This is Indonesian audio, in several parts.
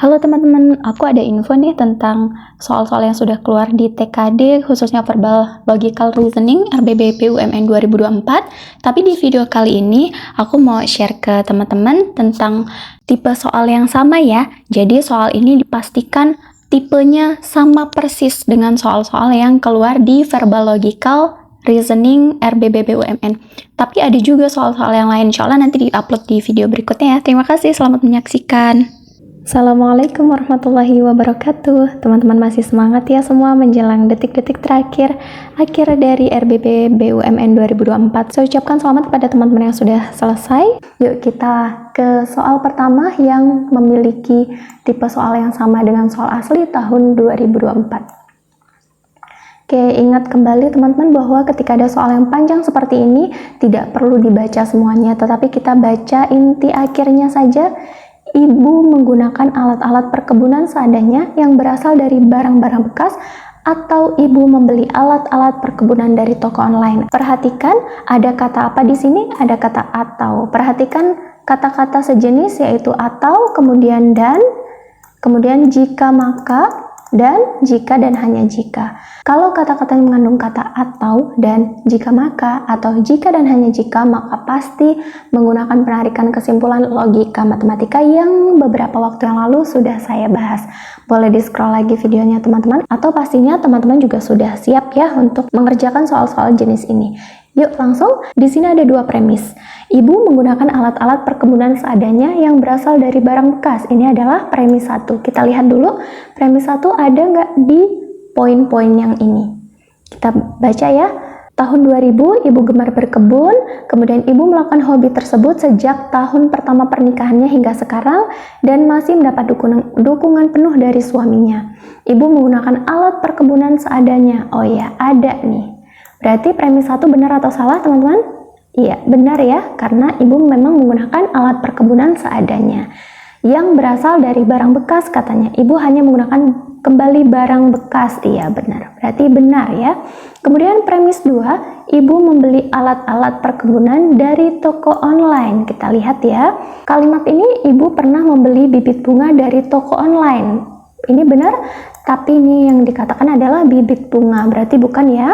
Halo teman-teman, aku ada info nih tentang soal-soal yang sudah keluar di TKD, khususnya Verbal Logical Reasoning RBBP UMN 2024. Tapi di video kali ini, aku mau share ke teman-teman tentang tipe soal yang sama ya. Jadi soal ini dipastikan tipenya sama persis dengan soal-soal yang keluar di Verbal Logical Reasoning RBBP UMN. Tapi ada juga soal-soal yang lain, insya Allah nanti di-upload di video berikutnya ya. Terima kasih, selamat menyaksikan. Assalamualaikum warahmatullahi wabarakatuh. Teman-teman masih semangat ya semua menjelang detik-detik terakhir akhir dari RBB BUMN 2024. Saya ucapkan selamat kepada teman-teman yang sudah selesai. Yuk kita ke soal pertama yang memiliki tipe soal yang sama dengan soal asli tahun 2024. Oke, ingat kembali teman-teman bahwa ketika ada soal yang panjang seperti ini tidak perlu dibaca semuanya, tetapi kita baca inti akhirnya saja. Ibu menggunakan alat-alat perkebunan seadanya yang berasal dari barang-barang bekas, atau ibu membeli alat-alat perkebunan dari toko online. Perhatikan ada kata apa di sini? Ada kata atau. Perhatikan kata-kata sejenis yaitu atau, kemudian dan, kemudian jika maka, dan jika dan hanya jika. Kalau kata-kata yang mengandung kata atau dan jika maka atau jika dan hanya jika, maka pasti menggunakan penarikan kesimpulan logika matematika yang beberapa waktu yang lalu sudah saya bahas. Boleh di scroll lagi videonya teman-teman, atau pastinya teman-teman juga sudah siap ya untuk mengerjakan soal-soal jenis ini. Yuk langsung, di sini ada dua premis. Ibu menggunakan alat-alat perkebunan seadanya yang berasal dari barang bekas. Ini adalah premis 1. Kita lihat dulu, premis 1 ada nggak di poin-poin yang ini. Kita baca ya. Tahun 2000, ibu gemar berkebun, kemudian ibu melakukan hobi tersebut sejak tahun pertama pernikahannya hingga sekarang, dan masih mendapat dukungan penuh dari suaminya. Ibu menggunakan alat perkebunan seadanya. Oh ya, ada nih. Berarti premis 1 benar atau salah teman-teman? Iya, benar ya, karena ibu memang menggunakan alat perkebunan seadanya. Yang berasal dari barang bekas katanya, ibu hanya menggunakan kembali barang bekas. Iya, benar. Berarti benar ya. Kemudian premis 2, ibu membeli alat-alat perkebunan dari toko online. Kita lihat ya. Kalimat ini, ibu pernah membeli bibit bunga dari toko online. Ini benar, tapi ini yang dikatakan adalah bibit bunga. Berarti bukan ya.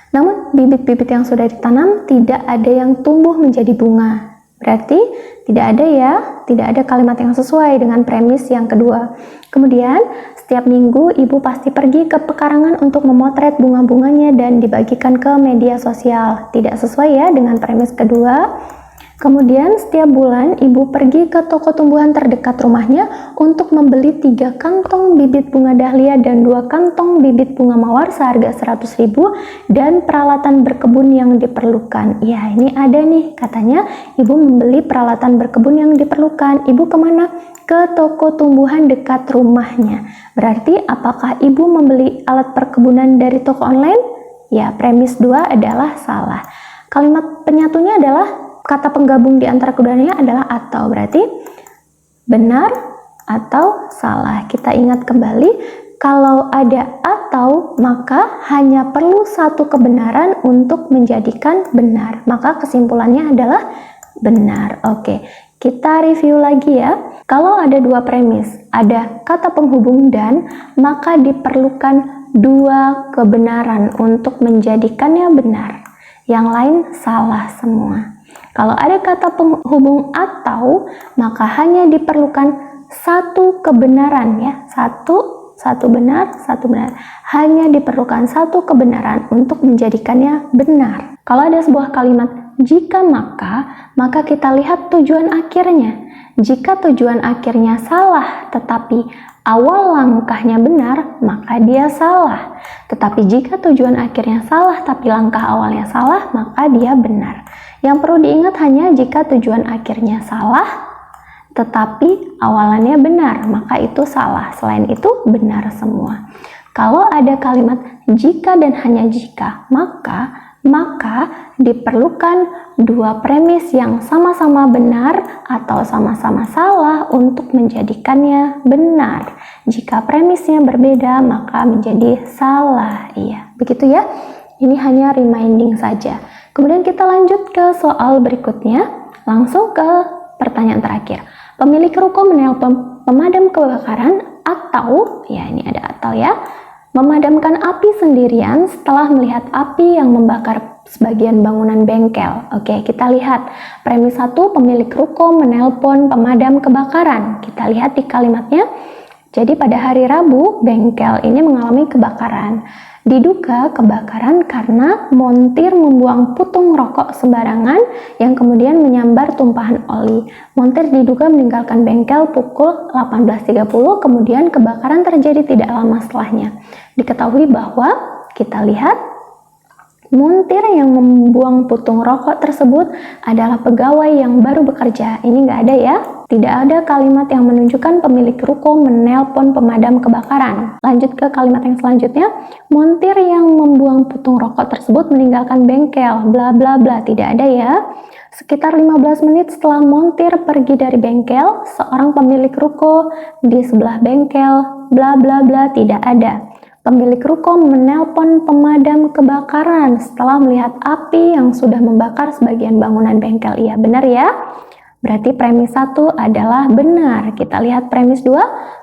Namun bibit-bibit yang sudah ditanam tidak ada yang tumbuh menjadi bunga. Berarti tidak ada ya, tidak ada kalimat yang sesuai dengan premis yang kedua. Kemudian setiap minggu ibu pasti pergi ke pekarangan untuk memotret bunga-bunganya dan dibagikan ke media sosial. Tidak sesuai ya dengan premis kedua. Kemudian setiap bulan ibu pergi ke toko tumbuhan terdekat rumahnya untuk membeli 3 kantong bibit bunga dahlia dan 2 kantong bibit bunga mawar seharga 100.000 dan peralatan berkebun yang diperlukan. Ya, ini ada nih katanya ibu membeli peralatan berkebun yang diperlukan. Ibu kemana? Ke toko tumbuhan dekat rumahnya. Berarti apakah ibu membeli alat perkebunan dari toko online? Ya, premis 2 adalah salah. Kalimat penyatunya adalah kata penggabung di antara keduanya adalah atau, berarti benar atau salah. Kita ingat kembali, kalau ada atau maka hanya perlu satu kebenaran untuk menjadikan benar. Maka kesimpulannya adalah benar. Oke, kita review lagi ya. Kalau ada dua premis, ada kata penghubung dan, maka diperlukan 2 kebenaran untuk menjadikannya benar. Yang lain salah semua. Kalau ada kata penghubung atau, maka hanya diperlukan 1 kebenaran ya. Satu benar, 1 benar. Hanya diperlukan 1 kebenaran untuk menjadikannya benar. Kalau ada sebuah kalimat jika maka kita lihat tujuan akhirnya. Jika tujuan akhirnya salah tetapi awal langkahnya benar, maka dia salah. Tetapi jika tujuan akhirnya salah tapi langkah awalnya salah, maka dia benar. Yang perlu diingat hanya jika tujuan akhirnya salah tetapi awalannya benar, maka itu salah. Selain itu benar semua. Kalau ada kalimat jika dan hanya jika, maka diperlukan 2 premis yang sama-sama benar atau sama-sama salah untuk menjadikannya benar. Jika premisnya berbeda, maka menjadi salah. Iya, begitu ya. Ini hanya reminding saja. Kemudian kita lanjut ke soal berikutnya. Langsung ke pertanyaan terakhir. Pemilik ruko menelpon Pemadam kebakaran atau, ya ini ada atau ya, memadamkan api sendirian setelah melihat api yang membakar sebagian bangunan bengkel. Oke, kita lihat. Premis 1, pemilik ruko menelpon pemadam kebakaran. Kita lihat di kalimatnya. Jadi pada hari Rabu, bengkel ini mengalami kebakaran. Diduga kebakaran karena montir membuang putung rokok sembarangan yang kemudian menyambar tumpahan oli. Montir diduga meninggalkan bengkel pukul 18.30, kemudian kebakaran terjadi tidak lama setelahnya. Diketahui bahwa, kita lihat, montir yang membuang putung rokok tersebut adalah pegawai yang baru bekerja. Ini nggak ada ya. Tidak ada kalimat yang menunjukkan pemilik ruko menelpon pemadam kebakaran. Lanjut ke kalimat yang selanjutnya. Montir yang membuang putung rokok tersebut meninggalkan bengkel. Bla bla bla. Tidak ada ya. Sekitar 15 menit setelah montir pergi dari bengkel, seorang pemilik ruko di sebelah bengkel. Bla bla bla. Tidak ada. Pemilik ruko menelpon pemadam kebakaran setelah melihat api yang sudah membakar sebagian bangunan bengkel. Iya, benar ya? Berarti premis 1 adalah benar. Kita lihat premis 2,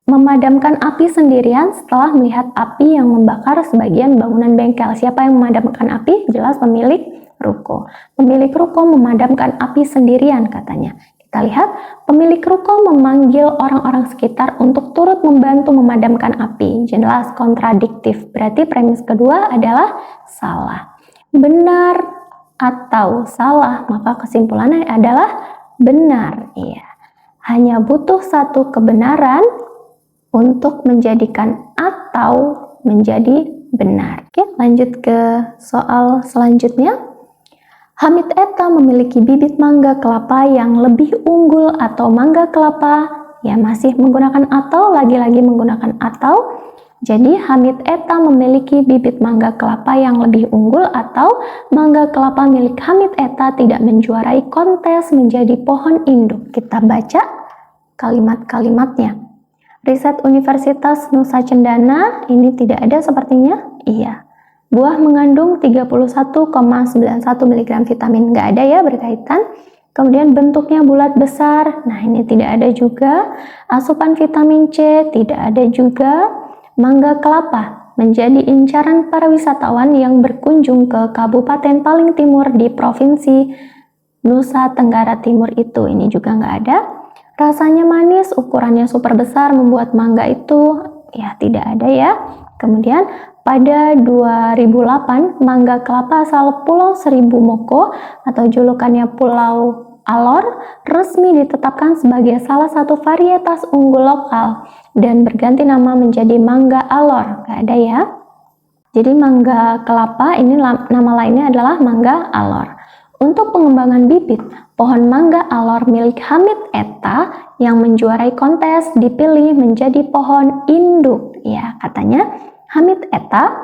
memadamkan api sendirian setelah melihat api yang membakar sebagian bangunan bengkel. Siapa yang memadamkan api? Jelas pemilik ruko. Pemilik ruko memadamkan api sendirian katanya. Kita lihat, pemilik ruko memanggil orang-orang sekitar untuk turut membantu memadamkan api. Jelas kontradiktif. Berarti premis kedua adalah salah. Benar atau salah, maka kesimpulannya adalah benar. Iya. Hanya butuh satu kebenaran untuk menjadikan atau menjadi benar. Oke, lanjut ke soal selanjutnya. Hamid Etta memiliki bibit mangga kelapa yang lebih unggul atau mangga kelapa, ya masih menggunakan atau, lagi-lagi menggunakan atau. Jadi Hamid Etta memiliki bibit mangga kelapa yang lebih unggul atau mangga kelapa milik Hamid Etta tidak menjuarai kontes menjadi pohon induk. Kita baca kalimat-kalimatnya. Riset Universitas Nusa Cendana, ini tidak ada sepertinya? Iya. Buah mengandung 31,91 mg vitamin, nggak ada ya berkaitan. Kemudian bentuknya bulat besar, nah ini tidak ada juga. Asupan vitamin C, tidak ada juga. Mangga kelapa menjadi incaran para wisatawan yang berkunjung ke kabupaten paling timur di provinsi Nusa Tenggara Timur itu. Ini juga nggak ada. Rasanya manis, ukurannya super besar, membuat mangga itu ya tidak ada ya. Kemudian pada 2008, mangga kelapa asal Pulau Seribu Moko atau julukannya Pulau Alor resmi ditetapkan sebagai salah satu varietas unggul lokal dan berganti nama menjadi mangga Alor. Gak ada ya. Jadi mangga kelapa ini nama lainnya adalah mangga Alor. Untuk pengembangan bibit, pohon mangga Alor milik Hamid Etta yang menjuarai kontes dipilih menjadi pohon induk. Ya, katanya Hamid Etta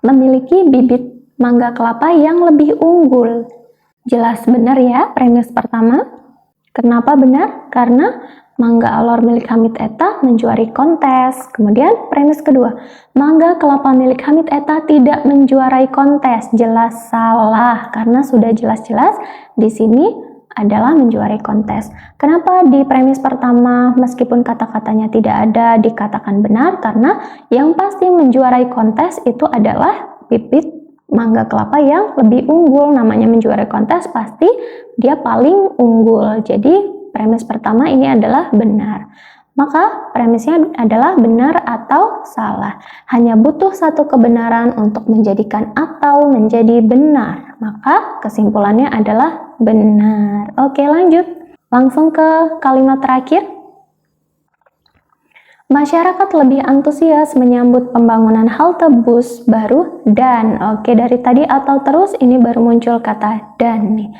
memiliki bibit mangga kelapa yang lebih unggul. Jelas benar ya premis pertama. Kenapa benar? Karena mangga Alor milik Hamid Etta menjuarai kontes. Kemudian premis kedua, mangga kelapa milik Hamid Etta tidak menjuarai kontes. Jelas salah karena sudah jelas-jelas di sini adalah menjuarai kontes. Kenapa di premis pertama meskipun kata-katanya tidak ada dikatakan benar? Karena yang pasti menjuarai kontes itu adalah bibit mangga kelapa yang lebih unggul. Namanya menjuarai kontes pasti dia paling unggul. Jadi premis pertama ini adalah benar. Maka premisnya adalah benar atau salah. Hanya butuh satu kebenaran untuk menjadikan atau menjadi benar. Maka kesimpulannya adalah benar. Oke, lanjut. Langsung ke kalimat terakhir. Masyarakat lebih antusias menyambut pembangunan halte bus baru dan, oke dari tadi atau terus ini baru muncul kata dan nih.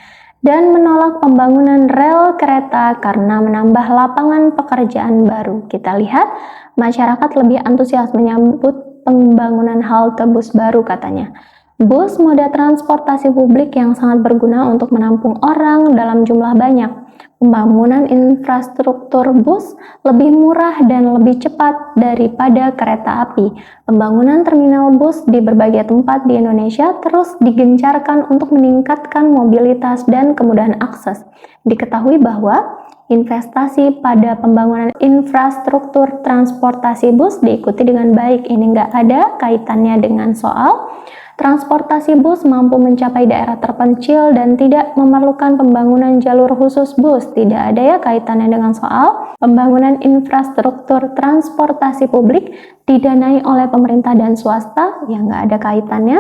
Dan menolak pembangunan rel kereta karena menambah lapangan pekerjaan baru. Kita lihat, masyarakat lebih antusias menyambut pembangunan halte bus baru katanya. Bus moda transportasi publik yang sangat berguna untuk menampung orang dalam jumlah banyak. Pembangunan infrastruktur bus lebih murah dan lebih cepat daripada kereta api. Pembangunan terminal bus di berbagai tempat di Indonesia terus digencarkan untuk meningkatkan mobilitas dan kemudahan akses. Diketahui bahwa investasi pada pembangunan infrastruktur transportasi bus diikuti dengan baik. Ini nggak ada kaitannya dengan soal transportasi bus mampu mencapai daerah terpencil dan tidak memerlukan pembangunan jalur khusus bus. Tidak ada ya kaitannya dengan soal pembangunan infrastruktur transportasi publik didanai oleh pemerintah dan swasta. Ya nggak ada kaitannya.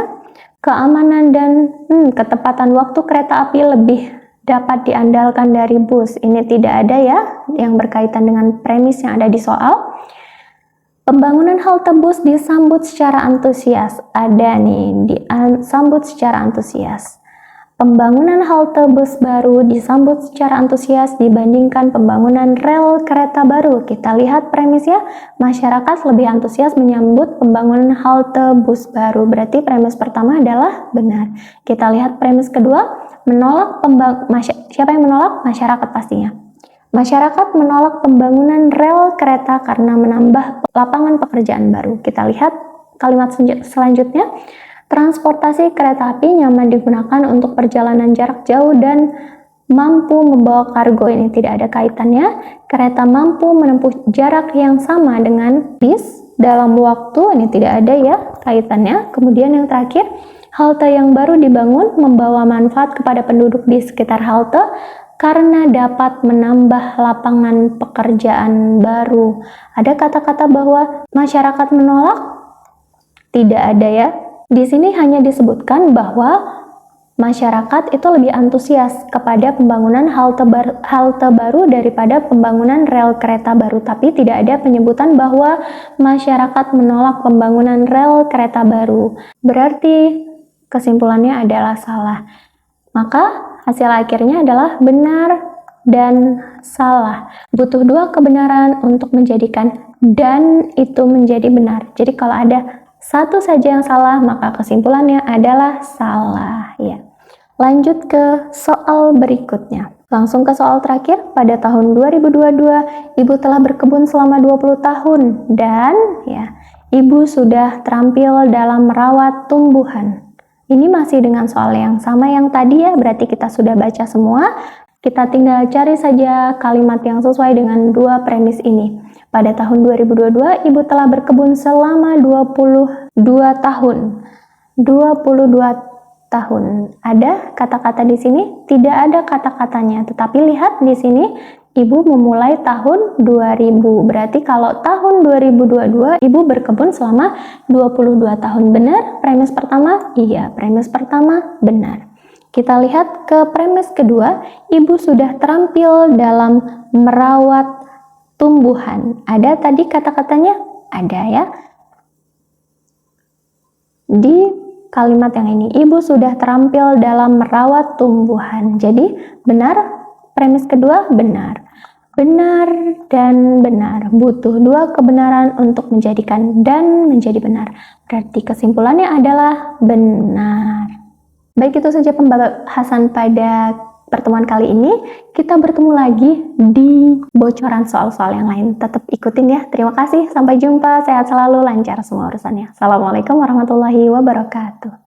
Keamanan dan ketepatan waktu kereta api lebih dapat diandalkan dari bus. Ini tidak ada ya yang berkaitan dengan premis yang ada di soal. Pembangunan halte bus disambut secara antusias. Ada nih, disambut secara antusias. Pembangunan halte bus baru disambut secara antusias dibandingkan pembangunan rel kereta baru. Kita lihat premisnya, masyarakat lebih antusias menyambut pembangunan halte bus baru. Berarti premis pertama adalah benar. Kita lihat premis kedua, menolak siapa yang menolak? Masyarakat pastinya. Masyarakat menolak pembangunan rel kereta karena menambah lapangan pekerjaan baru. Kita lihat kalimat selanjutnya. Transportasi kereta api nyaman digunakan untuk perjalanan jarak jauh dan mampu membawa kargo. Ini tidak ada kaitannya. Kereta mampu menempuh jarak yang sama dengan bis dalam waktu. Ini tidak ada ya kaitannya. Kemudian yang terakhir, halte yang baru dibangun membawa manfaat kepada penduduk di sekitar halte karena dapat menambah lapangan pekerjaan baru. Ada kata-kata bahwa masyarakat menolak? Tidak ada ya. Di sini hanya disebutkan bahwa masyarakat itu lebih antusias kepada pembangunan halte baru daripada pembangunan rel kereta baru. Tapi tidak ada penyebutan bahwa masyarakat menolak pembangunan rel kereta baru. Berarti kesimpulannya adalah salah. Maka hasil akhirnya adalah benar dan salah. Butuh dua kebenaran untuk menjadikan dan itu menjadi benar. Jadi kalau ada satu saja yang salah, maka kesimpulannya adalah salah. Ya. Lanjut ke soal berikutnya. Langsung ke soal terakhir. Pada tahun 2022, Ibu telah berkebun selama 20 tahun dan ya, Ibu sudah terampil dalam merawat tumbuhan. Ini masih dengan soal yang sama yang tadi ya, berarti kita sudah baca semua. Kita tinggal cari saja kalimat yang sesuai dengan dua premis ini. Pada tahun 2022, Ibu telah berkebun selama 22 tahun. 22 tahun. Ada kata-kata di sini? Tidak ada kata-katanya. Tetapi lihat di sini, Ibu memulai tahun 2000. Berarti kalau tahun 2022, Ibu berkebun selama 22 tahun. Benar? Premis pertama? Iya, premis pertama benar. Kita lihat ke premis kedua, Ibu sudah terampil dalam merawat tumbuhan. Ada tadi kata-katanya? Ada ya. Di kalimat yang ini, Ibu sudah terampil dalam merawat tumbuhan. Jadi benar, premis kedua benar. Benar dan benar. Butuh dua kebenaran untuk menjadikan dan menjadi benar. Berarti kesimpulannya adalah benar. Baik, itu saja pembahasan pada pertemuan kali ini. Kita bertemu lagi di bocoran soal-soal yang lain. Tetap ikutin ya. Terima kasih. Sampai jumpa. Sehat selalu, lancar semua urusannya. Assalamualaikum warahmatullahi wabarakatuh.